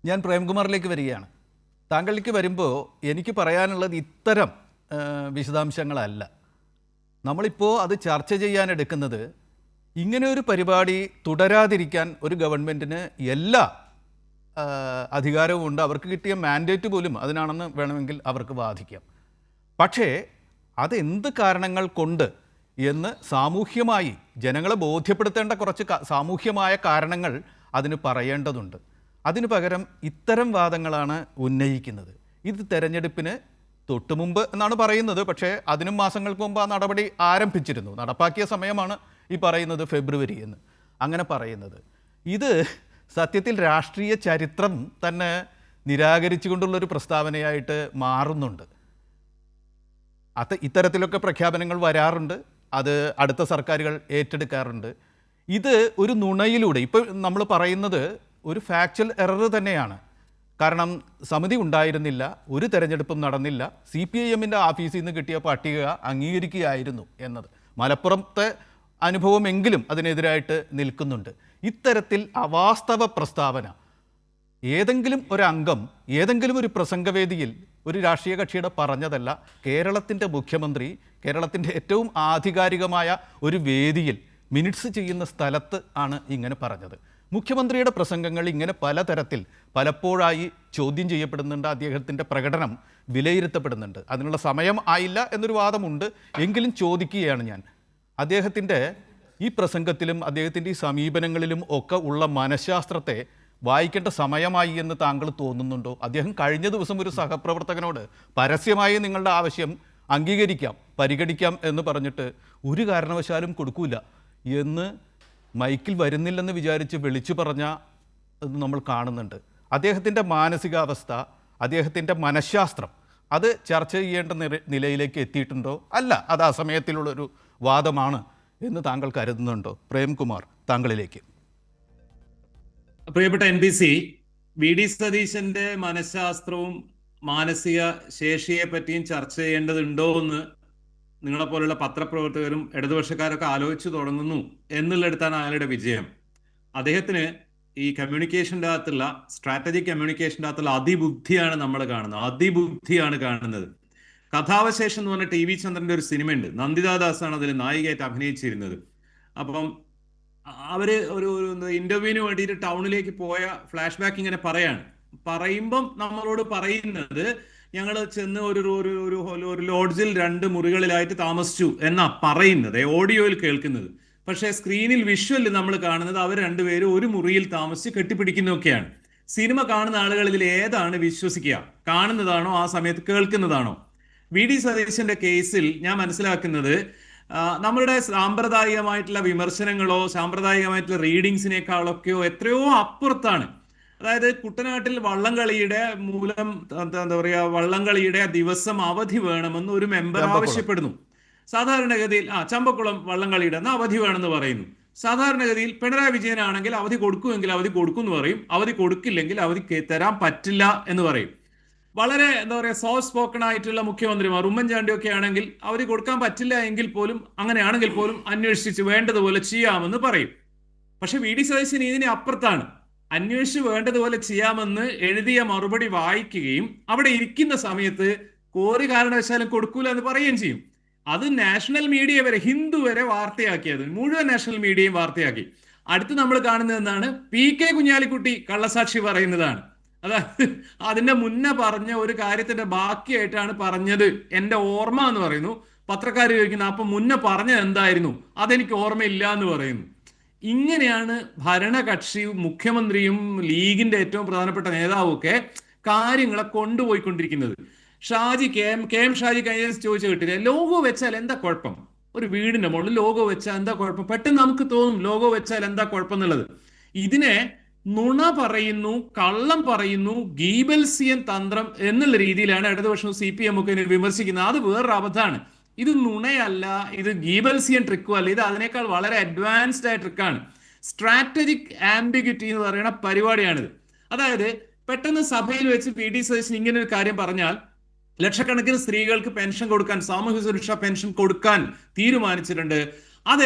ഞാൻ പ്രേംകുമാറിലേക്ക് വരികയാണ്. താങ്കളിലേക്ക് വരുമ്പോൾ എനിക്ക് പറയാനുള്ളത് ഇത്തരം വിശദാംശങ്ങളല്ല. നമ്മളിപ്പോൾ അത് ചർച്ച ചെയ്യാനെടുക്കുന്നത് ഇങ്ങനെ ഒരു പരിപാടി തുടരാതിരിക്കാൻ ഒരു ഗവൺമെൻറ്റിന് എല്ലാ അധികാരവും ഉണ്ട്. അവർക്ക് കിട്ടിയ മാൻഡേറ്റ് പോലും അതിനാണെന്ന് വേണമെങ്കിൽ അവർക്ക് വാദിക്കാം. പക്ഷേ അതെന്ത് കാരണങ്ങൾ കൊണ്ട് എന്ന് സാമൂഹ്യമായി ജനങ്ങളെ ബോധ്യപ്പെടുത്തേണ്ട കുറച്ച് സാമൂഹ്യമായ കാരണങ്ങൾ അതിന് പറയേണ്ടതുണ്ട്. അതിനു പകരം ഇത്തരം വാദങ്ങളാണ് ഉന്നയിക്കുന്നത്. ഇത് തെരഞ്ഞെടുപ്പിന് തൊട്ടുമുമ്പ് എന്നാണ് പറയുന്നത്. പക്ഷേ അതിനും മാസങ്ങൾക്ക് മുമ്പ് ആ നടപടി ആരംഭിച്ചിരുന്നു. നടപ്പാക്കിയ സമയമാണ് ഈ പറയുന്നത് ഫെബ്രുവരി എന്ന് അങ്ങനെ പറയുന്നത്. ഇത് സത്യത്തിൽ രാഷ്ട്രീയ ചരിത്രം തന്നെ നിരാകരിച്ചുകൊണ്ടുള്ളൊരു പ്രസ്താവനയായിട്ട് മാറുന്നുണ്ട്. ഇത്തരത്തിലൊക്കെ പ്രഖ്യാപനങ്ങൾ വരാറുണ്ട്. അത് അടുത്ത സർക്കാരുകൾ ഏറ്റെടുക്കാറുണ്ട്. ഇത് ഒരു നുണയിലൂടെ ഇപ്പോൾ നമ്മൾ പറയുന്നത് ഒരു ഫാക്ച്വൽ എറർ തന്നെയാണ്. കാരണം സമിതി ഉണ്ടായിരുന്നില്ല, ഒരു തെരഞ്ഞെടുപ്പും നടന്നില്ല, CPIMൻ്റെ ഓഫീസിൽ നിന്ന് കിട്ടിയ പട്ടിക അംഗീകരിക്കുകയായിരുന്നു എന്നത് മലപ്പുറത്തെ അനുഭവമെങ്കിലും അതിനെതിരായിട്ട് നിൽക്കുന്നുണ്ട്. ഇത്തരത്തിൽ അവാസ്തവ പ്രസ്താവന ഏതെങ്കിലും ഒരു അംഗം ഏതെങ്കിലും ഒരു പ്രസംഗവേദിയിൽ ഒരു രാഷ്ട്രീയ കക്ഷിയുടെ പറഞ്ഞതല്ല. കേരളത്തിൻ്റെ മുഖ്യമന്ത്രി കേരളത്തിൻ്റെ ഏറ്റവും ആധികാരികമായ ഒരു വേദിയിൽ മിനിറ്റ്സ് ചെയ്യുന്ന സ്ഥലത്ത് ആണ് ഇങ്ങനെ പറഞ്ഞത്. മുഖ്യമന്ത്രിയുടെ പ്രസംഗങ്ങൾ ഇങ്ങനെ പലതരത്തിൽ പലപ്പോഴായി ചോദ്യം ചെയ്യപ്പെടുന്നുണ്ട്. അദ്ദേഹത്തിൻ്റെ പ്രകടനം വിലയിരുത്തപ്പെടുന്നുണ്ട്. അതിനുള്ള സമയം ആയില്ല എന്നൊരു വാദമുണ്ട്. എങ്കിലും ചോദിക്കുകയാണ് ഞാൻ, അദ്ദേഹത്തിൻ്റെ ഈ പ്രസംഗത്തിലും അദ്ദേഹത്തിൻ്റെ ഈ സമീപനങ്ങളിലും ഒക്കെ ഉള്ള മനഃശാസ്ത്രത്തെ വായിക്കേണ്ട സമയമായി എന്ന് താങ്കൾ തോന്നുന്നുണ്ടോ? അദ്ദേഹം കഴിഞ്ഞ ദിവസം ഒരു സഹപ്രവർത്തകനോട് പരസ്യമായി നിങ്ങളുടെ ആവശ്യം അംഗീകരിക്കാം, പരിഗണിക്കാം എന്ന് പറഞ്ഞിട്ട് ഒരു കാരണവശാലും കൊടുക്കൂല എന്ന് മൈക്കിൽ വരുന്നില്ലെന്ന് വിചാരിച്ച് വിളിച്ചു പറഞ്ഞ നമ്മൾ കാണുന്നുണ്ട്. അദ്ദേഹത്തിൻ്റെ മാനസികാവസ്ഥ, അദ്ദേഹത്തിൻ്റെ മനഃശാസ്ത്രം അത് ചർച്ച ചെയ്യേണ്ട നിലയിലേക്ക് എത്തിയിട്ടുണ്ടോ? അല്ല, അത് ആ സമയത്തിലുള്ളൊരു വാദമാണ് എന്ന് താങ്കൾ കരുതുന്നുണ്ടോ? പ്രേംകുമാർ, താങ്കളിലേക്ക്. പ്രിയപ്പെട്ട NPC, VD സതീശന്റെ മനഃശാസ്ത്രവും മാനസിക ശേഷിയെ പറ്റിയും ചർച്ച ചെയ്യേണ്ടതുണ്ടോ എന്ന് നിങ്ങളെപ്പോലുള്ള പത്രപ്രവർത്തകരും ഇടതുപക്ഷക്കാരൊക്കെ ആലോചിച്ചു തുടങ്ങുന്നു എന്നുള്ളിടത്താണ് അയാളുടെ വിജയം. അദ്ദേഹത്തിന് ഈ കമ്മ്യൂണിക്കേഷൻ്റെ അകത്തുള്ള സ്ട്രാറ്റജിക് കമ്മ്യൂണിക്കേഷൻ്റെ അകത്തുള്ള അതിബുദ്ധിയാണ് നമ്മൾ കാണുന്നത്. അതിബുദ്ധിയാണ് കാണുന്നത്. കഥാവശേഷം എന്ന് പറഞ്ഞ TV ചന്ദ്രന്റെ ഒരു സിനിമയുണ്ട്. നന്ദിതാ ദാസാണ് അതിൽ നായികയായിട്ട് അഭിനയിച്ചിരുന്നത്. അപ്പം അവര് ഒരു ഇന്റർവ്യൂവിന് വേണ്ടിയിട്ട് ടൗണിലേക്ക് പോയ ഫ്ലാഷ് ബാക്ക് ഇങ്ങനെ പറയുമ്പം നമ്മളോട് പറയുന്നത്, ഞങ്ങൾ ചെന്ന് ഒരു ലോഡ്ജിൽ 2 മുറികളിലായിട്ട് താമസിച്ചു എന്നാ പറയുന്നത്, ഓഡിയോയിൽ കേൾക്കുന്നത്. പക്ഷേ സ്ക്രീനിൽ വിഷ്വലിൽ നമ്മൾ കാണുന്നത് അവർ രണ്ടുപേരും ഒരു മുറിയിൽ താമസിച്ച് കെട്ടിപ്പിടിക്കുന്നതൊക്കെയാണ്. സിനിമ കാണുന്ന ആളുകൾ ഇതിൽ ഏതാണ് വിശ്വസിക്കുക? കാണുന്നതാണോ ആ സമയത്ത് കേൾക്കുന്നതാണോ? VD സതീശന്റെ കേസിൽ ഞാൻ മനസ്സിലാക്കുന്നത് നമ്മളുടെ സാമ്പ്രദായികമായിട്ടുള്ള വിമർശനങ്ങളോ സാമ്പ്രദായികമായിട്ടുള്ള റീഡിങ്സിനേക്കാളൊക്കെയോ എത്രയോ അപ്പുറത്താണ്. അതായത് കുട്ടനാട്ടിൽ വള്ളംകളിയുടെ മൂലം എന്താ പറയുക, വള്ളംകളിയുടെ ദിവസം അവധി വേണമെന്ന് ഒരു മെമ്പർ ആവശ്യപ്പെടുന്നു. സാധാരണഗതിയിൽ ചമ്പക്കുളം വള്ളംകളിയുടെ അവധി വേണമെന്ന് പറയുന്നു. സാധാരണഗതിയിൽ പിണറായി വിജയനാണെങ്കിൽ അവധി കൊടുക്കുമെങ്കിൽ അവധി കൊടുക്കും എന്ന് പറയും, അവധി കൊടുക്കില്ലെങ്കിൽ അവധി തരാൻ പറ്റില്ല എന്ന് പറയും. വളരെ എന്താ പറയുക സോഫ്റ്റ് സ്പോക്കൺ ആയിട്ടുള്ള മുഖ്യമന്ത്രിമാർ, ഉമ്മൻചാണ്ടിയൊക്കെ ആണെങ്കിൽ അവധി കൊടുക്കാൻ പറ്റില്ല എങ്കിൽ പോലും, അങ്ങനെയാണെങ്കിൽ പോലും അന്വേഷിച്ച് വേണ്ടതുപോലെ ചെയ്യാമെന്ന് പറയും. പക്ഷെ VD സതീശൻ ഇതിന് അപ്പുറത്താണ്. അന്വേഷിച്ച് വേണ്ടതുപോലെ ചെയ്യാമെന്ന് എഴുതിയ മറുപടി വായിക്കുകയും അവിടെ ഇരിക്കുന്ന സമയത്ത് ഒരു കാരണവശാലും കൊടുക്കൂല എന്ന് പറയുകയും ചെയ്യും. അത് നാഷണൽ മീഡിയ വരെ, ഹിന്ദു വരെ വാർത്തയാക്കിയത്, മുഴുവൻ നാഷണൽ മീഡിയയും വാർത്തയാക്കി. അടുത്ത് നമ്മൾ കാണുന്നത് എന്താണ്? PK കുഞ്ഞാലിക്കുട്ടി കള്ളസാക്ഷി പറയുന്നതാണ്. അതായത് അതിന്റെ മുന്നേ പറഞ്ഞ ഒരു കാര്യത്തിന്റെ ബാക്കിയായിട്ടാണ് പറഞ്ഞത്. എന്റെ ഓർമ്മ എന്ന് പറയുന്നു. പത്രക്കാർ ചോദിക്കുന്നു, അപ്പൊ മുന്നേ പറഞ്ഞത് എന്തായിരുന്നു? അതെനിക്ക് ഓർമ്മയില്ല എന്ന് പറയുന്നു. ഇങ്ങനെയാണ് ഭരണകക്ഷിയും മുഖ്യമന്ത്രിയും ലീഗിന്റെ ഏറ്റവും പ്രധാനപ്പെട്ട നേതാവും ഒക്കെ കാര്യങ്ങളെ കൊണ്ടുപോയിക്കൊണ്ടിരിക്കുന്നത്. KM ഷാജി കഴിഞ്ഞ ചോദിച്ചു കിട്ടില്ല, ലോഗോ വെച്ചാൽ എന്താ കുഴപ്പം? ഒരു വീടിന്റെ മുകളിൽ ലോഗോ വെച്ചാൽ എന്താ കുഴപ്പം? പെട്ടെന്ന് നമുക്ക് തോന്നും ലോഗോ വെച്ചാൽ എന്താ കുഴപ്പം എന്നുള്ളത്. ഇതിനെ നുണ പറയുന്നു, കള്ളം പറയുന്നു, ഗീബൽസിയൻ തന്ത്രം എന്നുള്ള രീതിയിലാണ് ഇടതുപക്ഷവും CPM ഒക്കെ വിമർശിക്കുന്നത്. അത് വേറൊരു അബദ്ധമാണ്. ഇത് നുണയല്ല, ഇത് ഗീബൽസിയൻ ട്രിക്കും അല്ല, ഇത് അതിനേക്കാൾ വളരെ അഡ്വാൻസ്ഡ് ആയ ട്രിക്കാണ്. സ്ട്രാറ്റജിക് ആംബിഗ്വിറ്റി എന്ന് പറയുന്ന പരിപാടിയാണിത്. അതായത് പെട്ടെന്ന് സഭയിൽ വെച്ച് VD സതീശൻ ഇങ്ങനെ ഒരു കാര്യം പറഞ്ഞാൽ ലക്ഷക്കണക്കിന് സ്ത്രീകൾക്ക് പെൻഷൻ കൊടുക്കാൻ, സാമൂഹ്യ സുരക്ഷാ പെൻഷൻ കൊടുക്കാൻ തീരുമാനിച്ചിട്ടുണ്ട്.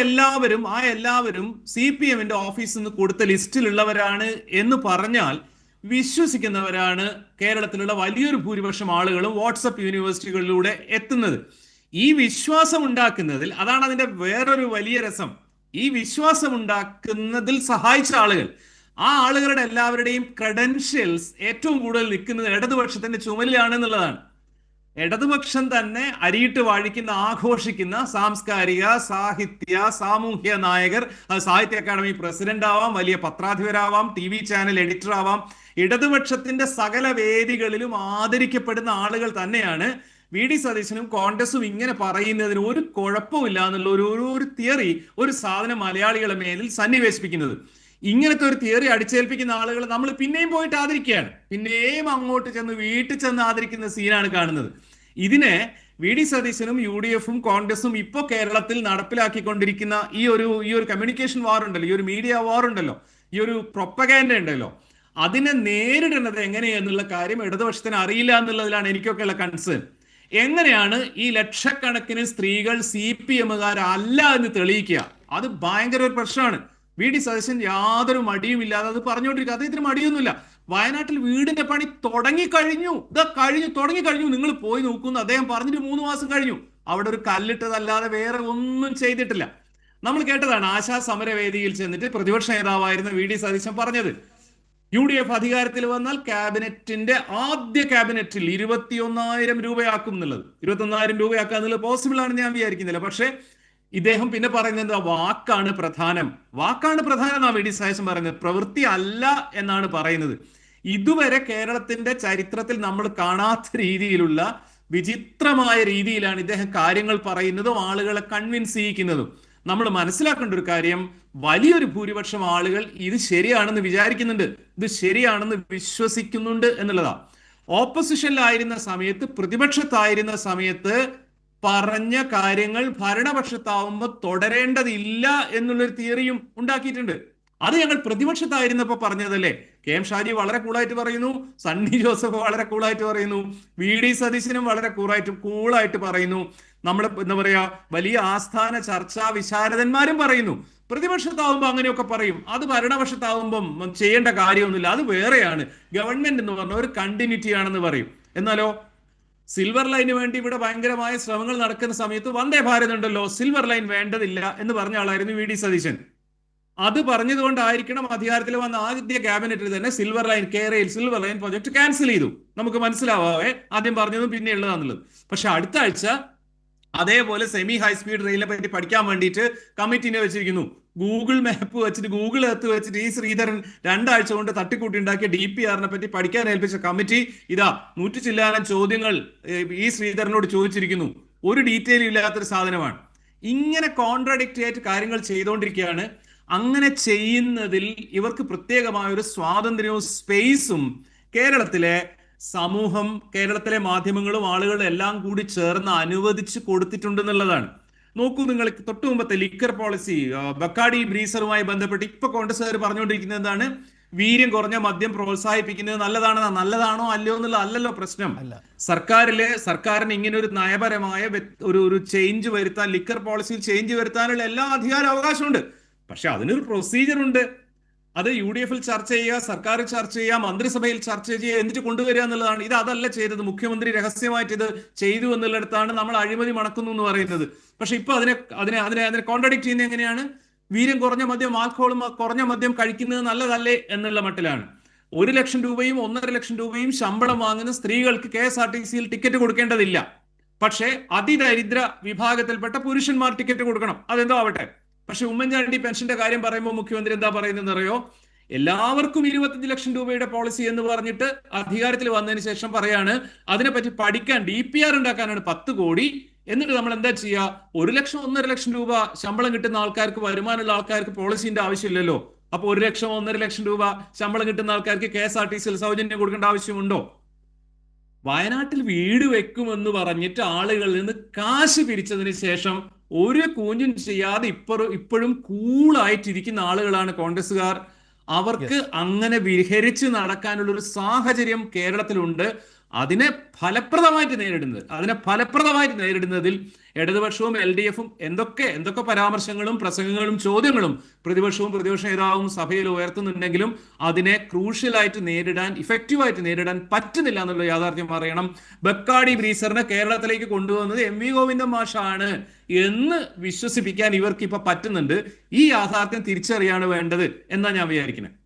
എല്ലാവരും CPMന്റെ ഓഫീസിൽ നിന്ന് കൊടുത്ത ലിസ്റ്റിലുള്ളവരാണ് എന്ന് പറഞ്ഞാൽ വിശ്വസിക്കുന്നവരാണ് കേരളത്തിലുള്ള വലിയൊരു ഭൂരിപക്ഷം ആളുകളും വാട്സപ്പ് യൂണിവേഴ്സിറ്റികളിലൂടെ എത്തുന്നത്. ഈ വിശ്വാസം ഉണ്ടാക്കുന്നതിൽ, അതാണ് അതിന്റെ വേറൊരു വലിയ രസം, ഈ വിശ്വാസം ഉണ്ടാക്കുന്നതിൽ സഹായിച്ച ആളുകൾ, ആ ആളുകളുടെ എല്ലാവരുടെയും ക്രെഡൻഷ്യൽസ് ഏറ്റവും കൂടുതൽ നിൽക്കുന്നത് ഇടതുപക്ഷത്തിന്റെ ചുമലിലാണെന്നുള്ളതാണ്. ഇടതുപക്ഷം തന്നെ അരിയിട്ട് വാഴിക്കുന്ന, ആഘോഷിക്കുന്ന സാംസ്കാരിക, സാഹിത്യ, സാമൂഹ്യ നായകർ, സാഹിത്യ അക്കാദമി പ്രസിഡന്റ് ആവാം, വലിയ പത്രാധിപരാവാം, TV ചാനൽ എഡിറ്റർ ആവാം, ഇടതുപക്ഷത്തിന്റെ സകല വേദികളിലും ആദരിക്കപ്പെടുന്ന ആളുകൾ തന്നെയാണ് VD സതീശനും കോൺഗ്രസും ഇങ്ങനെ പറയുന്നതിന് ഒരു കുഴപ്പമില്ല എന്നുള്ള ഒരു തിയറി, ഒരു സാധനം മലയാളികളെ മേലിൽ സന്നിവേശിപ്പിക്കുന്നത്. ഇങ്ങനത്തെ ഒരു തിയറി അടിച്ചേൽപ്പിക്കുന്ന ആളുകൾ നമ്മൾ പിന്നെയും പോയിട്ട് ആദരിക്കുകയാണ്, പിന്നെയും അങ്ങോട്ട് ചെന്ന് വീട്ടിൽ ചെന്ന് ആദരിക്കുന്ന സീനാണ് കാണുന്നത്. ഇതിനെ VD സതീശനും UDF-ഉം കോൺഗ്രസും ഇപ്പോൾ കേരളത്തിൽ നടപ്പിലാക്കിക്കൊണ്ടിരിക്കുന്ന ഈ ഒരു കമ്മ്യൂണിക്കേഷൻ വാർ ഉണ്ടല്ലോ, ഈ ഒരു മീഡിയ വാർ ഉണ്ടല്ലോ, ഈ ഒരു പ്രൊപ്പഗാൻഡ ഉണ്ടല്ലോ, അതിനെ നേരിടുന്നത് എങ്ങനെയെന്നുള്ള കാര്യം ഇടതുപക്ഷത്തിന് അറിയില്ല എന്നുള്ളതിലാണ് എനിക്കൊക്കെയുള്ള കൺസേൺ. എങ്ങനെയാണ് ഈ ലക്ഷക്കണക്കിന് സ്ത്രീകൾ CPM-കാരല്ല എന്ന് തെളിയിക്കുക? അത് ഭയങ്കര ഒരു പ്രശ്നമാണ്. VD സതീശൻ യാതൊരു മടിയുമില്ലാതെ അത് പറഞ്ഞുകൊണ്ടിരിക്കുക. അദ്ദേഹത്തിന് മടിയൊന്നുമില്ല. വയനാട്ടിൽ വീടിന്റെ പണി തുടങ്ങിക്കഴിഞ്ഞു, തുടങ്ങിക്കഴിഞ്ഞു, നിങ്ങൾ പോയി നോക്കുന്നു. അദ്ദേഹം പറഞ്ഞിട്ട് 3 മാസം കഴിഞ്ഞു. അവിടെ ഒരു കല്ലിട്ടതല്ലാതെ വേറെ ഒന്നും ചെയ്തിട്ടില്ല. നമ്മൾ കേട്ടതാണ് ആശാ സമരവേദിയിൽ ചെന്നിട്ട് പ്രതിപക്ഷ നേതാവായിരുന്ന VD സതീശൻ പറഞ്ഞത്, UDF അധികാരത്തിൽ വന്നാൽ ക്യാബിനറ്റിന്റെ ആദ്യ ക്യാബിനറ്റിൽ 21,000 രൂപയാക്കും എന്നുള്ളത്. 21,000 രൂപയാക്കുക എന്നുള്ളത് പോസിബിൾ ആണെന്ന് ഞാൻ വിചാരിക്കുന്നില്ല. പക്ഷേ ഇദ്ദേഹം പിന്നെ പറയുന്നത് വാക്കാണ് പ്രധാനം, വാക്കാണ് പ്രധാനം എന്നാണ് VD സതീശൻ പറയുന്നത്, പ്രവൃത്തി അല്ല എന്നാണ് പറയുന്നത്. ഇതുവരെ കേരളത്തിന്റെ ചരിത്രത്തിൽ നമ്മൾ കാണാത്ത രീതിയിലുള്ള വിചിത്രമായ രീതിയിലാണ് ഇദ്ദേഹം കാര്യങ്ങൾ പറയുന്നതും ആളുകളെ കൺവിൻസ് ചെയ്യിക്കുന്നതും. നമ്മൾ മനസ്സിലാക്കേണ്ട ഒരു കാര്യം, വലിയൊരു ഭൂരിപക്ഷം ആളുകൾ ഇത് ശരിയാണെന്ന് വിചാരിക്കുന്നുണ്ട്, ഇത് ശരിയാണെന്ന് വിശ്വസിക്കുന്നുണ്ട് എന്നുള്ളതാണ്. ഓപ്പോസിഷനിലായിരുന്ന സമയത്ത്, പ്രതിപക്ഷത്തായിരുന്ന സമയത്ത് പറഞ്ഞ കാര്യങ്ങൾ ഭരണപക്ഷത്താവുമ്പോൾ തുടരേണ്ടതില്ല എന്നുള്ളൊരു തിയറിയും ഉണ്ടാക്കിയിട്ടുണ്ട്. അത് ഞങ്ങൾ പ്രതിപക്ഷത്തായിരുന്നപ്പോൾ പറഞ്ഞതല്ലേ. KM ഷാജി വളരെ കൂളായിട്ട് പറയുന്നു, സണ്ണി ജോസഫ് വളരെ കൂളായിട്ട് പറയുന്നു, VD സതീശനും വളരെ കൂളായിട്ട് പറയുന്നു, നമ്മൾ എന്താ പറയാ വലിയ ആസ്ഥാന ചർച്ചാ വിശാരദന്മാരും പറയുന്നു. പ്രതിപക്ഷത്താവുമ്പോൾ അങ്ങനെയൊക്കെ പറയും, അത് ഭരണപക്ഷത്താവുമ്പം ചെയ്യേണ്ട കാര്യമൊന്നുമില്ല, അത് വേറെയാണ്, ഗവൺമെന്റ് എന്ന് പറഞ്ഞ ഒരു കണ്ടിന്യൂറ്റി ആണെന്ന് പറയും. എന്നാലോ സിൽവർ ലൈന് വേണ്ടി ഇവിടെ ഭയങ്കരമായ ശ്രമങ്ങൾ നടക്കുന്ന സമയത്ത് വന്ദേ ഭാരത് ഉണ്ടല്ലോ, സിൽവർ ലൈൻ വേണ്ടതില്ല എന്ന് പറഞ്ഞ ആളായിരുന്നു VD സതീശൻ. അത് പറഞ്ഞതുകൊണ്ടായിരിക്കണം അധികാരത്തിൽ വന്ന ആദ്യ ക്യാബിനറ്റിൽ തന്നെ സിൽവർ ലൈൻ, കേരളയിൽ സിൽവർ ലൈൻ പ്രോജക്ട് ക്യാൻസൽ ചെയ്തു. നമുക്ക് മനസ്സിലാവാവേ ആദ്യം പറഞ്ഞതും പിന്നെ ഉള്ളതാന്നുള്ളത്. പക്ഷെ അടുത്ത ആഴ്ച അതേപോലെ സെമി ഹൈ സ്പീഡ് റെയിലിനെ പറ്റി പഠിക്കാൻ വേണ്ടിയിട്ട് കമ്മിറ്റിനെ വെച്ചിരിക്കുന്നു. ഗൂഗിൾ മാപ്പ് വെച്ചിട്ട്, ഗൂഗിൾ എർത്ത് വെച്ചിട്ട് ഈ ശ്രീധരൻ 2 ആഴ്ച കൊണ്ട് തട്ടിക്കൂട്ടി ഉണ്ടാക്കിയ DPR-നെ പറ്റി പഠിക്കാൻ ഏൽപ്പിച്ച കമ്മിറ്റി ഇതാ 100 ചില്ലാനം ചോദ്യങ്ങൾ ഈ ശ്രീധരനോട് ചോദിച്ചിരിക്കുന്നു. ഒരു ഡീറ്റെയിലും ഇല്ലാത്തൊരു സാധനമാണ്. ഇങ്ങനെ കോൺട്രാഡിക്റ്റ് ആയിട്ട് കാര്യങ്ങൾ ചെയ്തുകൊണ്ടിരിക്കുകയാണ്. അങ്ങനെ ചെയ്യുന്നതിൽ ഇവർക്ക് പ്രത്യേകമായ ഒരു സ്വാതന്ത്ര്യവും സ്പേസും കേരളത്തിലെ സമൂഹം, കേരളത്തിലെ മാധ്യമങ്ങളും ആളുകളും എല്ലാം കൂടി ചേർന്ന് അനുവദിച്ച് കൊടുത്തിട്ടുണ്ടെന്നുള്ളതാണ്. നോക്കൂ, നിങ്ങൾ തൊട്ടു മുമ്പത്തെ ലിക്കർ പോളിസി, ബക്കാഡി ബ്രീസറുമായി ബന്ധപ്പെട്ട് ഇപ്പൊ കോൺഗ്രസ്സുകാർ പറഞ്ഞുകൊണ്ടിരിക്കുന്നത് എന്താണ്? വീര്യം കുറഞ്ഞ മദ്യം പ്രോത്സാഹിപ്പിക്കുന്നത് നല്ലതാണോ അല്ലയോ എന്നുള്ള അല്ലല്ലോ പ്രശ്നം. സർക്കാരിന് ഇങ്ങനെ ഒരു നയപരമായ ഒരു ചേഞ്ച് വരുത്താൻ, ലിക്കർ പോളിസിയിൽ ചേഞ്ച് വരുത്താനുള്ള എല്ലാ അധികാര അവകാശമുണ്ട്. പക്ഷെ അതിനൊരു പ്രൊസീജിയർ ഉണ്ട്. അത് UDF-ൽ ചർച്ച ചെയ്യുക, സർക്കാരിൽ ചർച്ച ചെയ്യുക, മന്ത്രിസഭയിൽ ചർച്ച ചെയ്യുക, എന്നിട്ട് കൊണ്ടുവരിക എന്നുള്ളതാണ്. ഇത് അതല്ല ചെയ്തത്. മുഖ്യമന്ത്രി രഹസ്യമായിട്ട് ഇത് ചെയ്തു എന്നുള്ളിടത്താണ് നമ്മൾ അഴിമതി മണക്കുന്നു എന്ന് പറയുന്നത്. പക്ഷെ ഇപ്പൊ അതിനെ കോൺട്രാഡിക്ട് ചെയ്യുന്നത് എങ്ങനെയാണ്? വീര്യം കുറഞ്ഞ മദ്യം, ആൽക്കഹോളും കുറഞ്ഞ മദ്യം കഴിക്കുന്നത് നല്ലതല്ലേ എന്നുള്ള മട്ടിലാണ്. 1 ലക്ഷം രൂപയും 1.5 ലക്ഷം രൂപയും ശമ്പളം വാങ്ങുന്ന സ്ത്രീകൾക്ക് KSRTC-യിൽ ടിക്കറ്റ് കൊടുക്കേണ്ടതില്ല. പക്ഷേ അതിദരിദ്ര വിഭാഗത്തിൽപ്പെട്ട പുരുഷന്മാർ ടിക്കറ്റ് കൊടുക്കണം. അതെന്തോ ആവട്ടെ. പക്ഷെ ഉമ്മൻചാണ്ടി പെൻഷന്റെ കാര്യം പറയുമ്പോൾ മുഖ്യമന്ത്രി എന്താ പറയുന്നതെന്ന് അറിയോ? എല്ലാവർക്കും 25 ലക്ഷം രൂപയുടെ പോളിസി എന്ന് പറഞ്ഞിട്ട് അധികാരത്തിൽ വന്നതിന് ശേഷം പറയാണ് അതിനെപ്പറ്റി പഠിക്കാൻ DPR ഉണ്ടാക്കാനാണ് 10 കോടി. എന്നിട്ട് നമ്മൾ എന്താ ചെയ്യുക? 1 ലക്ഷം 1.5 ലക്ഷം രൂപ ശമ്പളം കിട്ടുന്ന ആൾക്കാർക്ക്, വരുമാനമുള്ള ആൾക്കാർക്ക് പോളിസിന്റെ ആവശ്യമില്ലല്ലോ. അപ്പൊ 1 ലക്ഷം 1.5 ലക്ഷം രൂപ ശമ്പളം കിട്ടുന്ന ആൾക്കാർക്ക് KSRTC-ൽ സൗജന്യം കൊടുക്കേണ്ട ആവശ്യമുണ്ടോ? വയനാട്ടിൽ വീട് വെക്കുമെന്ന് പറഞ്ഞിട്ട് ആളുകളിൽ നിന്ന് കാശ് പിരിച്ചതിന് ശേഷം ഒരു കൂഞ്ഞും ചെയ്യാതെ ഇപ്പോഴും കൂളായിട്ടിരിക്കുന്ന ആളുകളാണ് കോൺഗ്രസ്സുകാർ. അവർക്ക് അങ്ങനെ വിഹരിച്ച് നടക്കാനുള്ള ഒരു സാഹചര്യം കേരളത്തിലുണ്ട്. അതിനെ ഫലപ്രദമായിട്ട് നേരിടുന്നതിൽ ഇടതുപക്ഷവും LDF-ഉം എന്തൊക്കെ പരാമർശങ്ങളും പ്രസംഗങ്ങളും ചോദ്യങ്ങളും പ്രതിപക്ഷ നേതാവും സഭയിൽ ഉയർത്തുന്നുണ്ടെങ്കിലും അതിനെ ഇഫക്റ്റീവായിട്ട് നേരിടാൻ പറ്റുന്നില്ല എന്നുള്ള യാഥാർത്ഥ്യം അറിയണം. ബക്കാടി ബ്രീസറിനെ കേരളത്തിലേക്ക് കൊണ്ടുവന്നത് MV ഗോവിന്ദൻ മാഷാണ് എന്ന് വിശ്വസിപ്പിക്കാൻ ഇവർക്ക് ഇപ്പൊ പറ്റുന്നുണ്ട്. ഈ യാഥാർത്ഥ്യം തിരിച്ചറിയാണ് വേണ്ടത് എന്നാ ഞാൻ വിചാരിക്കുന്നത്.